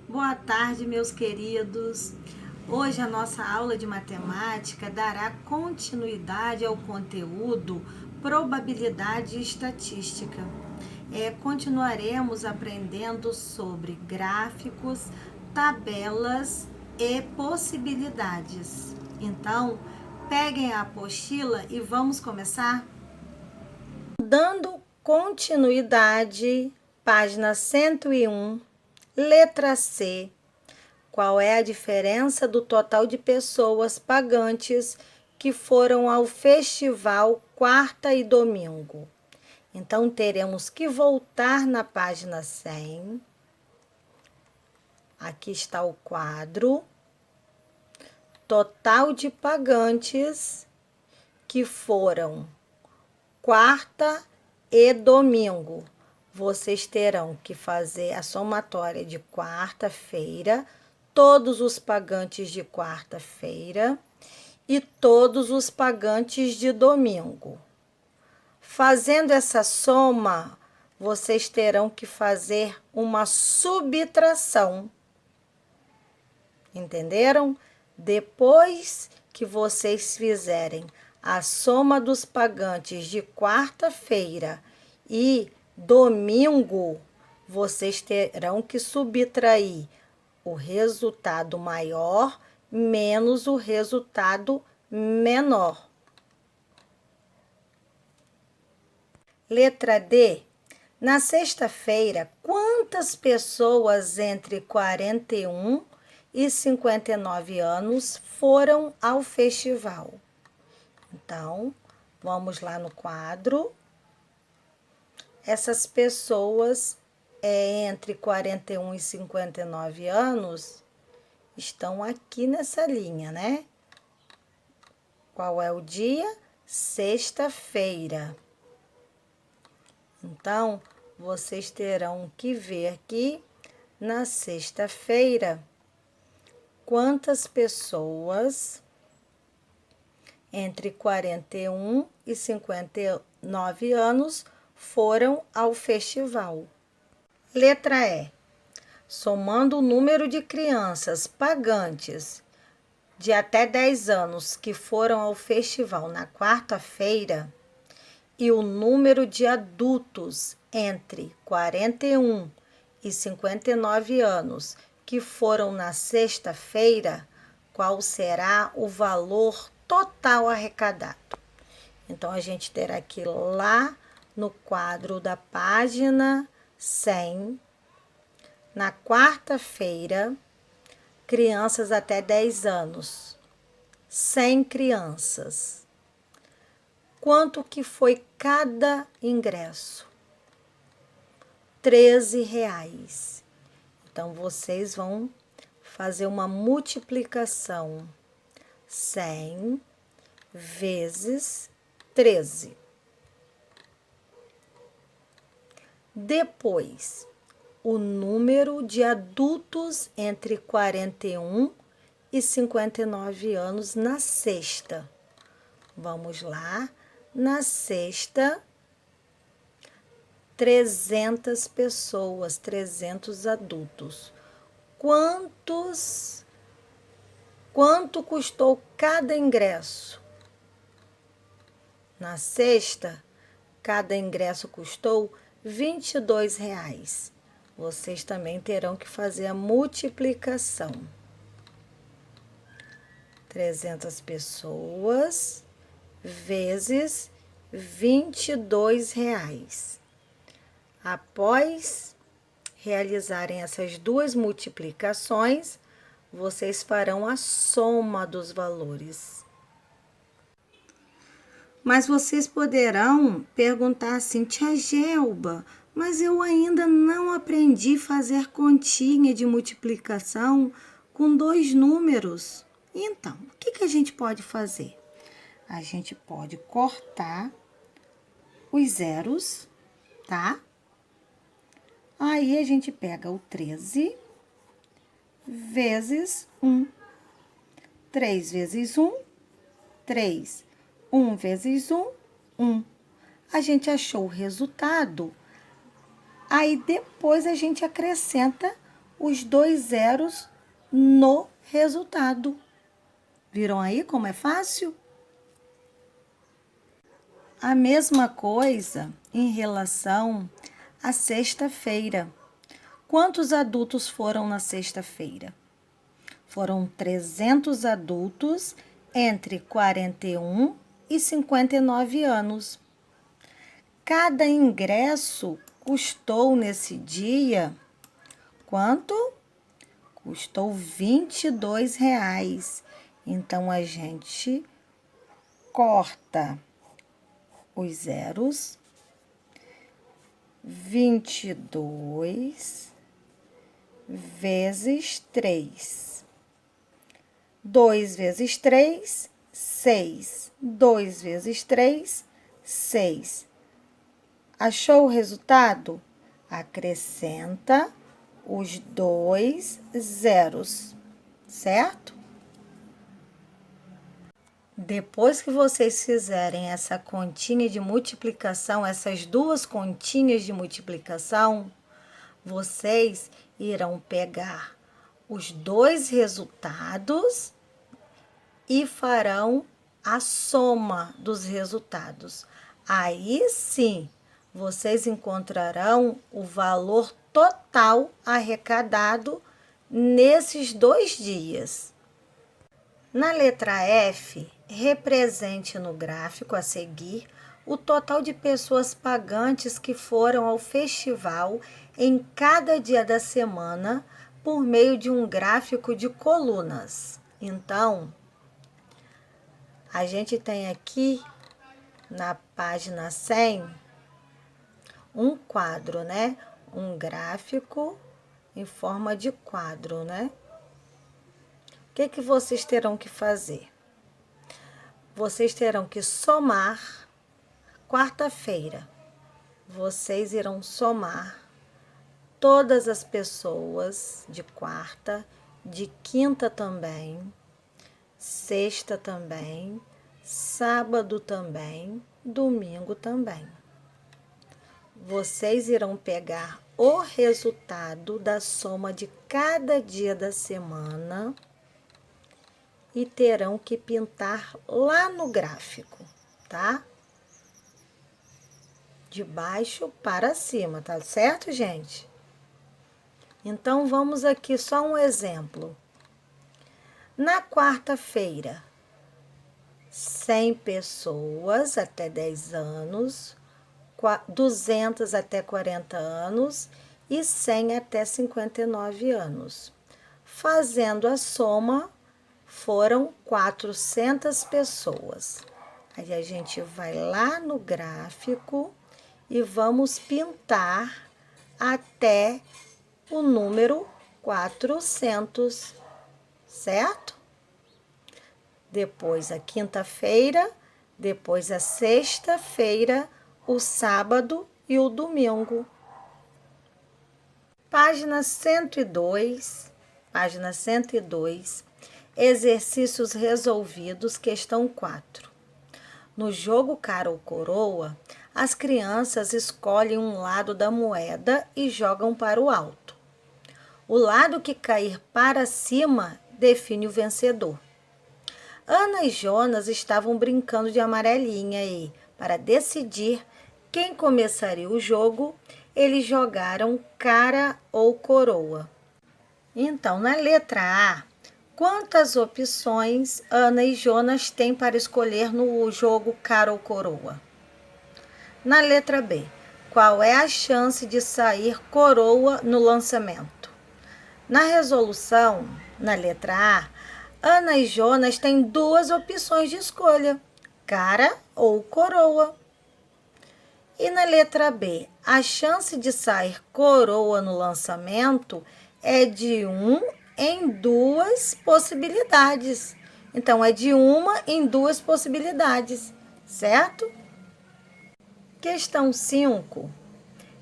Boa tarde, meus queridos. Hoje a nossa aula de matemática dará continuidade ao conteúdo probabilidade e estatística. Continuaremos aprendendo sobre gráficos, tabelas e possibilidades. Então, peguem a apostila e vamos começar? Dando continuidade, página 101. Letra C. Qual é a diferença do total de pessoas pagantes que foram ao festival quarta e domingo? Então, teremos que voltar na página 100. Aqui está o quadro. Total de pagantes que foram quarta e domingo. Vocês terão que fazer a somatória de quarta-feira, todos os pagantes de quarta-feira e todos os pagantes de domingo. Fazendo essa soma, vocês terão que fazer uma subtração. Entenderam? Depois que vocês fizerem a soma dos pagantes de quarta-feira e domingo, vocês terão que subtrair o resultado maior menos o resultado menor. Letra D. Na sexta-feira, quantas pessoas entre 41 e 59 anos foram ao festival? Então, vamos lá no quadro. Essas pessoas entre 41 e 59 anos estão aqui nessa linha, né? Qual é o dia? Sexta-feira. Então, vocês terão que ver aqui na sexta-feira quantas pessoas entre 41 e 59 anos foram ao festival. Letra E. Somando o número de crianças pagantes de até 10 anos que foram ao festival na quarta-feira e o número de adultos entre 41 e 59 anos que foram na sexta-feira, qual será o valor total arrecadado? Então, a gente terá que ir lá no quadro da página 100, na quarta-feira, crianças até 10 anos, 100 crianças. Quanto que foi cada ingresso? R$13. Então, vocês vão fazer uma multiplicação. 100 vezes 13. Depois, o número de adultos entre 41 e 59 anos na sexta. Vamos lá. Na sexta, 300 pessoas, 300 adultos. Quanto custou cada ingresso? Na sexta, cada ingresso custou R$22. Vocês também terão que fazer a multiplicação. 300 pessoas vezes R$22. Após realizarem essas duas multiplicações, vocês farão a soma dos valores. Mas vocês poderão perguntar assim: tia Gelba, mas eu ainda não aprendi a fazer continha de multiplicação com dois números. Então, o que a gente pode fazer? A gente pode cortar os zeros, tá? Aí, a gente pega o 13 vezes 1. 3 vezes 1, 3. 1 vezes 1, 1. A gente achou o resultado. Aí, depois, a gente acrescenta os 2 zeros no resultado. Viram aí como é fácil? A mesma coisa em relação à sexta-feira. Quantos adultos foram na sexta-feira? Foram 300 adultos entre 41 e 59 anos. Cada ingresso custou nesse dia quanto? Custou R$ 22. Então, a gente corta os zeros. 22 vezes 3. 2 vezes 3, 6. 2 vezes 3, 6. Achou o resultado? Acrescenta os 2 zeros, certo? Depois que vocês fizerem essa continha de multiplicação, essas duas continhas de multiplicação, vocês irão pegar os dois resultados e farão a soma dos resultados. Aí sim, vocês encontrarão o valor total arrecadado nesses 2 dias. Na letra F, represente no gráfico a seguir o total de pessoas pagantes que foram ao festival em cada dia da semana por meio de um gráfico de colunas. Então, a gente tem aqui na página 100 um quadro, né? Um gráfico em forma de quadro, né? O que vocês terão que fazer? Vocês terão que somar quarta-feira. Vocês irão somar todas as pessoas de quarta, de quinta também, sexta também, sábado também, domingo também. Vocês irão pegar o resultado da soma de cada dia da semana e terão que pintar lá no gráfico, tá? De baixo para cima, tá certo, gente? Então, vamos aqui só um exemplo. Na quarta-feira, 100 pessoas até 10 anos, 200 até 40 anos e 100 até 59 anos. Fazendo a soma, foram 400 pessoas. Aí a gente vai lá no gráfico e vamos pintar até o número 400, certo? Depois a quinta-feira, depois a sexta-feira, o sábado e o domingo. Página 102, exercícios resolvidos, questão 4. No jogo cara ou coroa, as crianças escolhem um lado da moeda e jogam para o alto. O lado que cair para cima define o vencedor. Ana e Jonas estavam brincando de amarelinha e, para decidir quem começaria o jogo, eles jogaram cara ou coroa. Então, na letra A, quantas opções Ana e Jonas têm para escolher no jogo cara ou coroa? Na letra B, qual é a chance de sair coroa no lançamento? Na resolução, na letra A, Ana e Jonas têm 2 opções de escolha, cara ou coroa. E na letra B, a chance de sair coroa no lançamento é de 1 em 2 possibilidades. Então, é de 1 em 2 possibilidades, certo? Questão 5.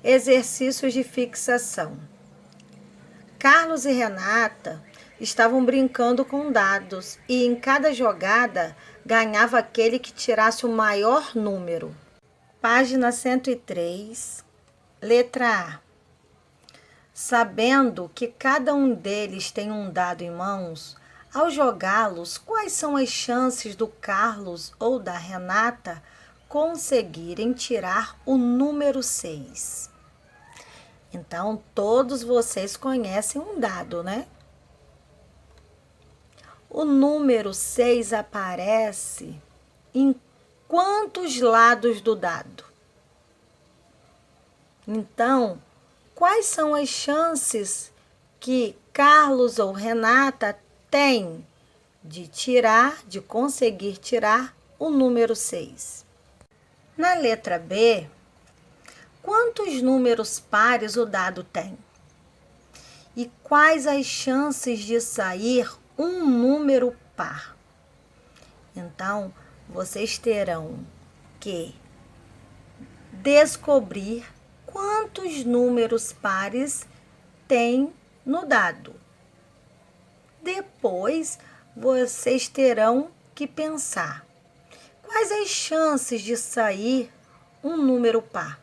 Exercícios de fixação. Carlos e Renata estavam brincando com dados e em cada jogada ganhava aquele que tirasse o maior número. Página 103, letra A. Sabendo que cada um deles tem um dado em mãos, ao jogá-los, quais são as chances do Carlos ou da Renata conseguirem tirar o número 6? Então, todos vocês conhecem um dado, né? O número 6 aparece em quantos lados do dado? Então, quais são as chances que Carlos ou Renata têm de conseguir tirar o número 6? Na letra B, quantos números pares o dado tem? E quais as chances de sair um número par? Então, vocês terão que descobrir quantos números pares tem no dado. Depois, vocês terão que pensar quais as chances de sair um número par.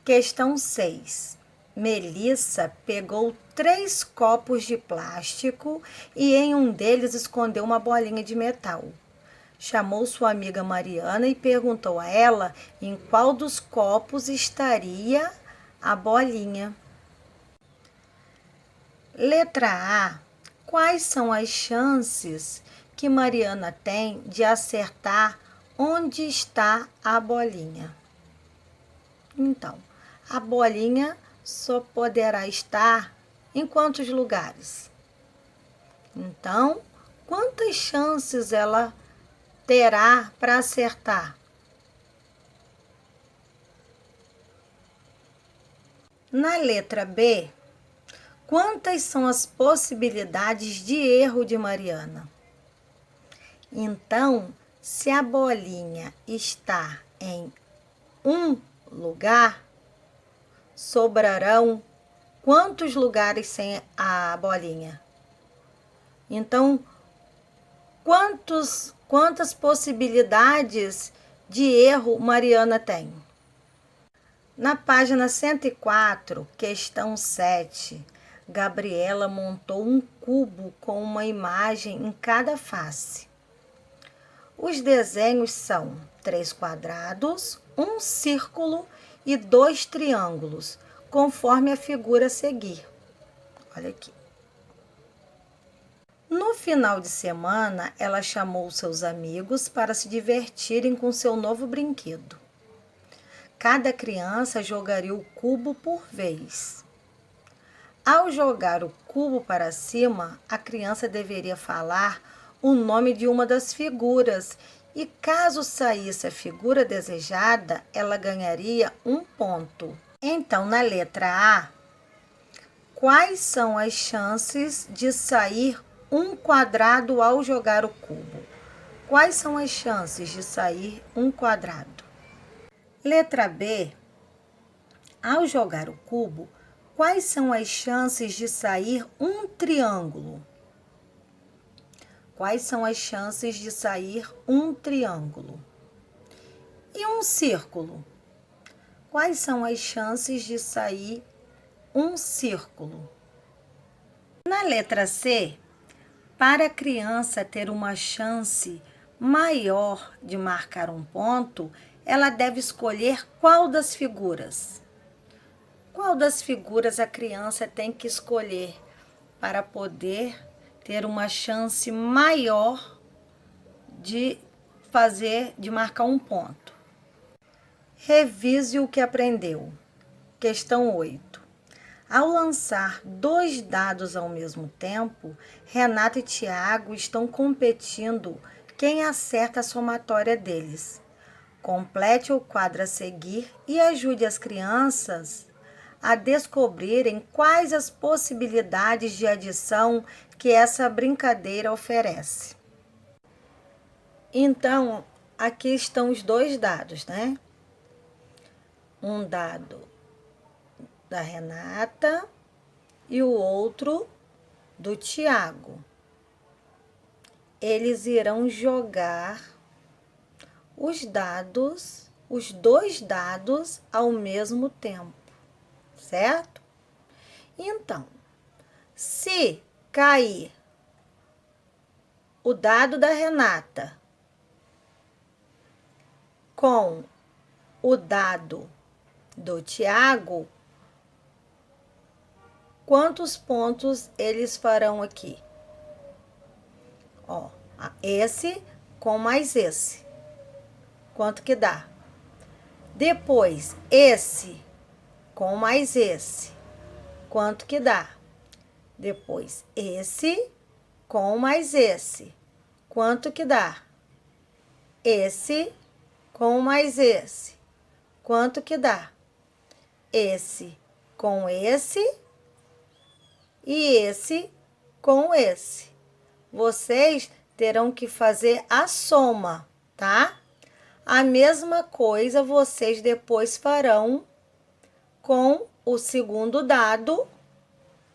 Questão 6. Melissa pegou 3 copos de plástico e em um deles escondeu uma bolinha de metal. Chamou sua amiga Mariana e perguntou a ela em qual dos copos estaria a bolinha. Letra A. Quais são as chances que Mariana tem de acertar onde está a bolinha? Então, a bolinha só poderá estar em quantos lugares? Então, quantas chances ela terá para acertar? Na letra B, quantas são as possibilidades de erro de Mariana? Então, se a bolinha está em um lugar, sobrarão quantos lugares sem a bolinha? Então, quantas possibilidades de erro Mariana tem? Na página 104, questão 7, Gabriela montou um cubo com uma imagem em cada face. Os desenhos são 3 quadrados, um círculo e 2 triângulos, conforme a figura a seguir. Olha aqui. No final de semana, ela chamou seus amigos para se divertirem com seu novo brinquedo. Cada criança jogaria o cubo por vez. Ao jogar o cubo para cima, a criança deveria falar o nome de uma das figuras e, caso saísse a figura desejada, ela ganharia 1 ponto. Então, na letra A, quais são as chances de sair um quadrado ao jogar o cubo? Quais são as chances de sair um quadrado? Letra B, ao jogar o cubo, quais são as chances de sair um triângulo? Quais são as chances de sair um triângulo? E um círculo? Quais são as chances de sair um círculo? Na letra C, para a criança ter uma chance maior de marcar um ponto, ela deve escolher qual das figuras? Qual das figuras a criança tem que escolher para poder ter uma chance maior de marcar um ponto? Revise o que aprendeu. Questão 8. Ao lançar 2 dados ao mesmo tempo, Renata e Tiago estão competindo quem acerta a somatória deles. Complete o quadro a seguir e ajude as crianças a descobrirem quais as possibilidades de adição que essa brincadeira oferece. Então, aqui estão os 2 dados, né? Um dado da Renata e o outro do Tiago. Eles irão jogar os 2 dados ao mesmo tempo. certo? Então, se cair o dado da Renata com o dado do Tiago, quantos pontos eles farão aqui? Ó, esse com mais esse. Quanto que dá? Depois, esse com mais esse. Quanto que dá? Depois, esse com mais esse. Quanto que dá? Esse com mais esse. Quanto que dá? Esse com esse e esse com esse. Vocês terão que fazer a soma, tá? A mesma coisa vocês depois farão com o segundo dado,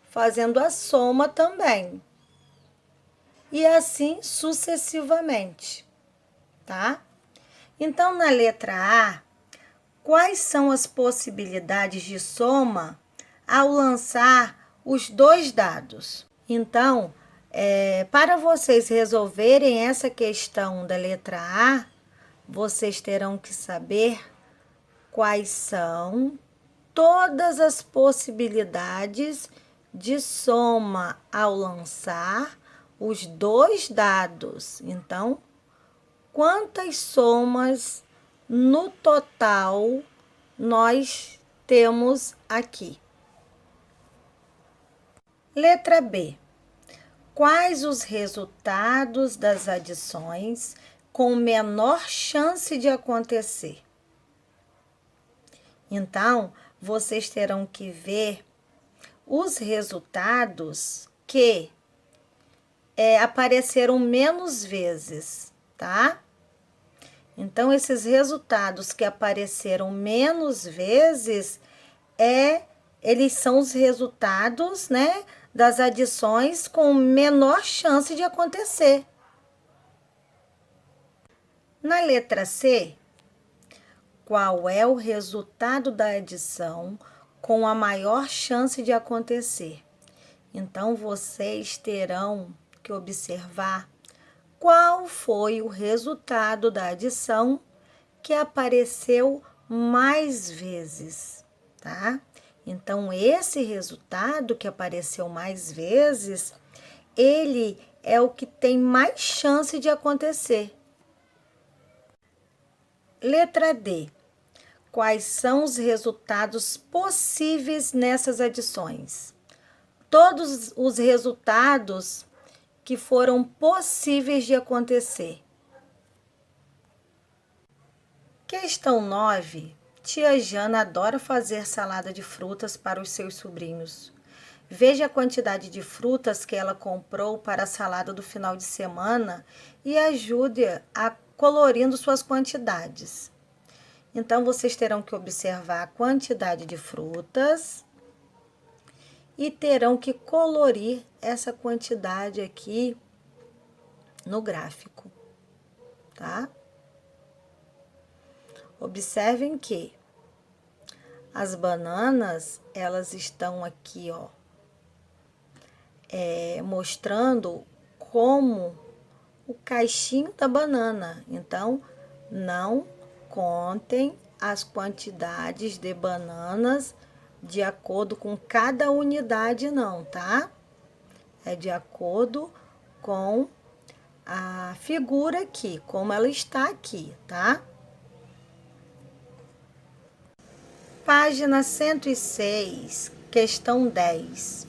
fazendo a soma também. E assim sucessivamente, tá? Então, na letra A, quais são as possibilidades de soma ao lançar os dois dados? Então, para vocês resolverem essa questão da letra A, vocês terão que saber quais são todas as possibilidades de soma ao lançar os dois dados. Então, quantas somas no total nós temos aqui? Letra B. Quais os resultados das adições com menor chance de acontecer? Então, vocês terão que ver os resultados que apareceram menos vezes, tá? Então, esses resultados que apareceram menos vezes, eles são os resultados, né, das adições com menor chance de acontecer. Na letra C, qual é o resultado da adição com a maior chance de acontecer? Então, vocês terão que observar qual foi o resultado da adição que apareceu mais vezes, tá? Então, esse resultado que apareceu mais vezes, ele é o que tem mais chance de acontecer. Letra D. Quais são os resultados possíveis nessas adições? Todos os resultados que foram possíveis de acontecer. Questão 9. Tia Jana adora fazer salada de frutas para os seus sobrinhos. Veja a quantidade de frutas que ela comprou para a salada do final de semana e ajude-a a colorindo suas quantidades. Então, vocês terão que observar a quantidade de frutas e terão que colorir essa quantidade aqui no gráfico, tá? Observem que as bananas, elas estão aqui, ó, mostrando como o caixinho da banana. Então, não contem as quantidades de bananas de acordo com cada unidade, não, tá? É de acordo com a figura aqui, como ela está aqui, tá? Página 106, questão 10.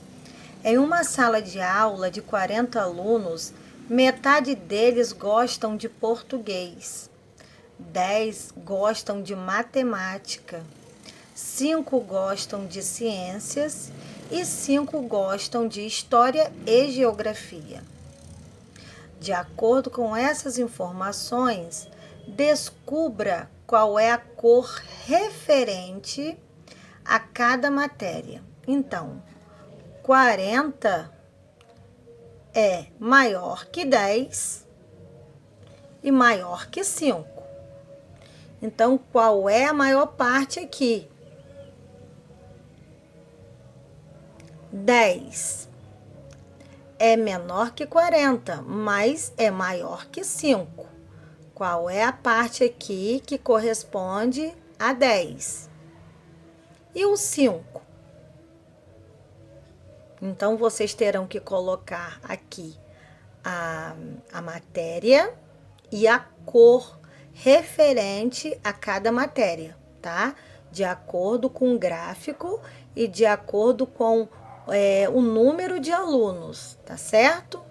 Em uma sala de aula de 40 alunos, metade deles gostam de português, 10 gostam de matemática, 5 gostam de ciências e 5 gostam de história e geografia. De acordo com essas informações, descubra qual é a cor referente a cada matéria. Então, 40 é maior que 10 e maior que 5. Então, qual é a maior parte aqui? 10 é menor que 40, mas é maior que 5. Qual é a parte aqui que corresponde a 10? E o 5? Então, vocês terão que colocar aqui a matéria e a cor referente a cada matéria, tá? De acordo com o gráfico e de acordo com o número de alunos, tá certo?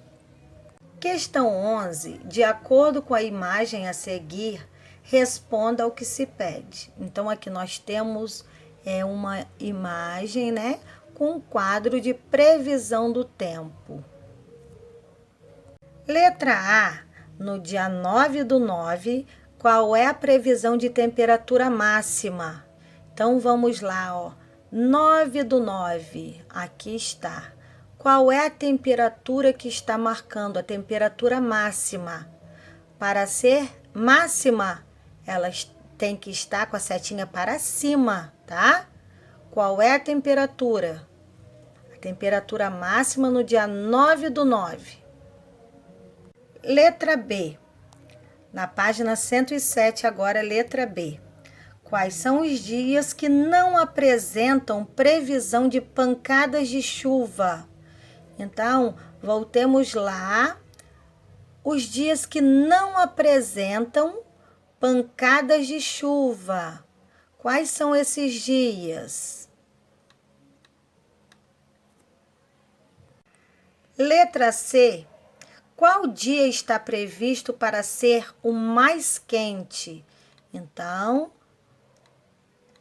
Questão 11. De acordo com a imagem a seguir, responda ao que se pede. Então, aqui nós temos uma imagem, né? Com um quadro de previsão do tempo. Letra A, no dia 9/9, qual é a previsão de temperatura máxima? Então, vamos lá, ó. 9/9, aqui está. Qual é a temperatura que está marcando? A temperatura máxima. Para ser máxima, ela tem que estar com a setinha para cima, tá? Qual é a temperatura? A temperatura máxima no dia 9/9. Letra B. Na página 107, agora, letra B. Quais são os dias que não apresentam previsão de pancadas de chuva? Então, voltemos lá. Os dias que não apresentam pancadas de chuva. Quais são esses dias? Letra C. Qual dia está previsto para ser o mais quente? Então,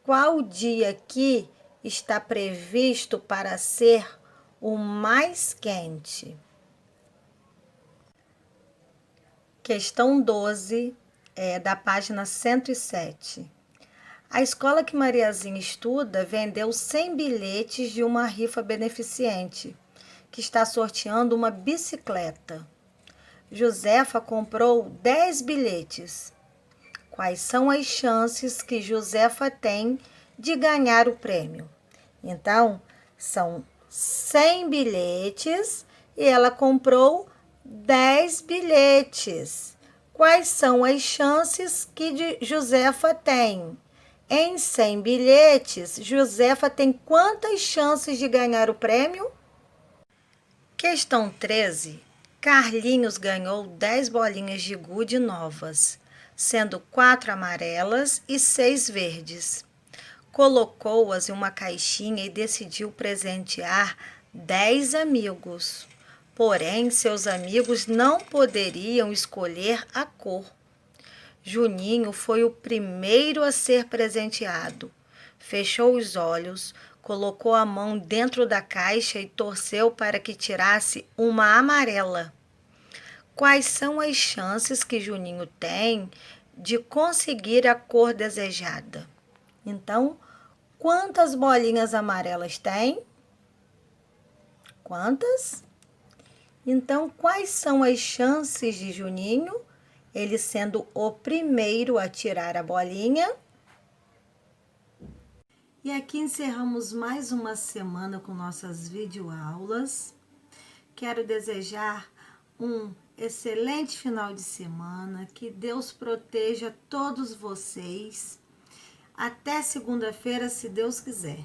qual dia aqui está previsto para ser o mais quente? Questão 12, da página 107. A escola que Mariazinha estuda vendeu 100 bilhetes de uma rifa beneficente, que está sorteando uma bicicleta. Josefa comprou 10 bilhetes. Quais são as chances que Josefa tem de ganhar o prêmio? Então, são 100 bilhetes e ela comprou 10 bilhetes. Quais são as chances que Josefa tem? Em 100 bilhetes, Josefa tem quantas chances de ganhar o prêmio? Questão 13. Carlinhos ganhou 10 bolinhas de gude novas, sendo 4 amarelas e 6 verdes. Colocou-as em uma caixinha e decidiu presentear 10 amigos. Porém, seus amigos não poderiam escolher a cor. Juninho foi o primeiro a ser presenteado. Fechou os olhos, colocou a mão dentro da caixa e torceu para que tirasse uma amarela. Quais são as chances que Juninho tem de conseguir a cor desejada? Então, quantas bolinhas amarelas tem? Quantas? Então, quais são as chances de Juninho, ele sendo o primeiro a tirar a bolinha? E aqui encerramos mais uma semana com nossas videoaulas. Quero desejar um excelente final de semana, que Deus proteja todos vocês. Até segunda-feira, se Deus quiser.